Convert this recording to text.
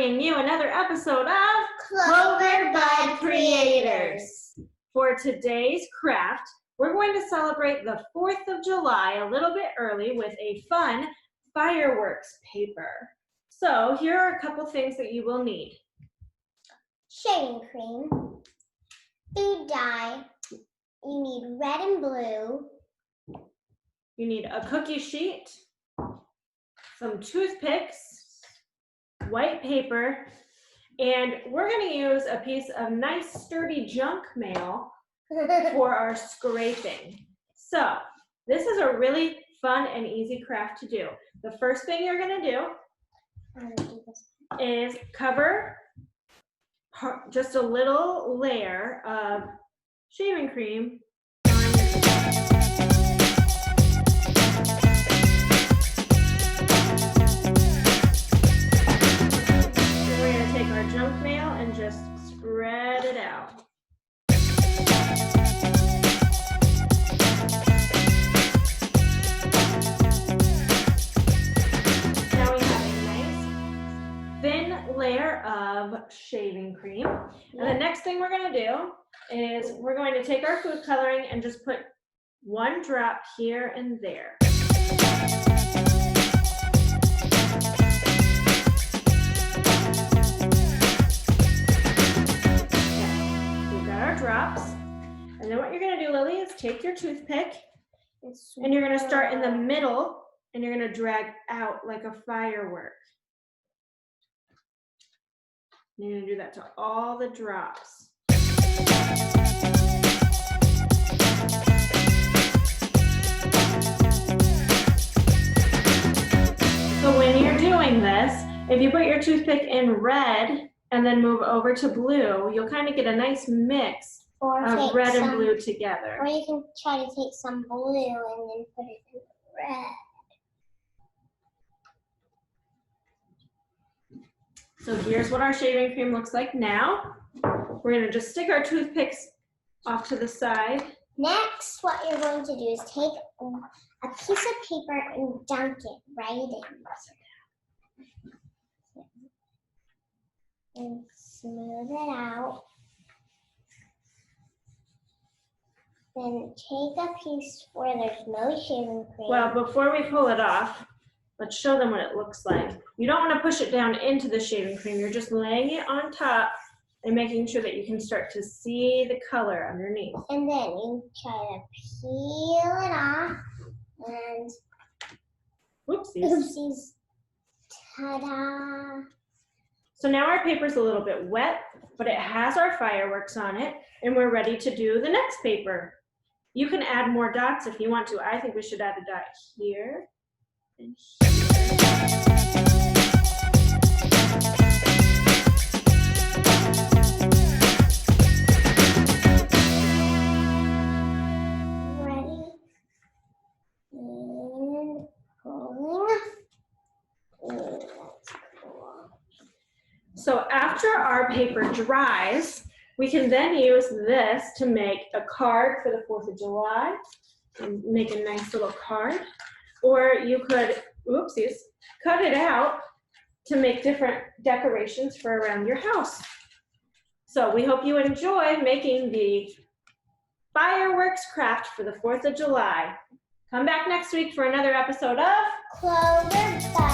bringing you another episode of Cloverbud Creators. For today's craft, we're going to celebrate the 4th of July a little bit early with a fun fireworks paper. So here are a couple things that you will need. Shaving cream, food dye, you need red and blue. You need a cookie sheet, some toothpicks, white paper, and we're going to use a piece of nice sturdy junk mail for our scraping. So this is a really fun and easy craft to do. The first thing you're going to do is cover just a little layer of shaving cream our junk mail and just spread it out. Now we have a nice thin layer of shaving cream. And the next thing we're going to do is we're going to take our food coloring and just put one drop here and there. Drops. And then what you're going to do, Lily, is take your toothpick and you're going to start in the middle and you're going to drag out like a firework. And you're going to do that to all the drops. So when you're doing this, if you put your toothpick in red and then move over to blue, you'll kind of get a nice mix of red and blue together. Or you can try to take some blue and then put it in red. So here's what our shaving cream looks like now. We're going to just stick our toothpicks off to the side. Next, what you're going to do is take a piece of paper and dunk it right in. And smooth it out. Then take a piece where there's no shaving cream. Well, before we pull it off, let's show them what it looks like. You don't want to push it down into the shaving cream. You're just laying it on top and making sure that you can start to see the color underneath. And then you try to peel it off and oopsies. Ta-da! So now our paper's a little bit wet, but it has our fireworks on it, and we're ready to do the next paper. You can add more dots if you want to. I think we should add a dot here and here. Ready? And pulling. That's cool. So after our paper dries, we can then use this to make a card for the 4th of July and make a nice little card. Or you could, cut it out to make different decorations for around your house. So we hope you enjoy making the fireworks craft for the 4th of July. Come back next week for another episode of Cloverbud.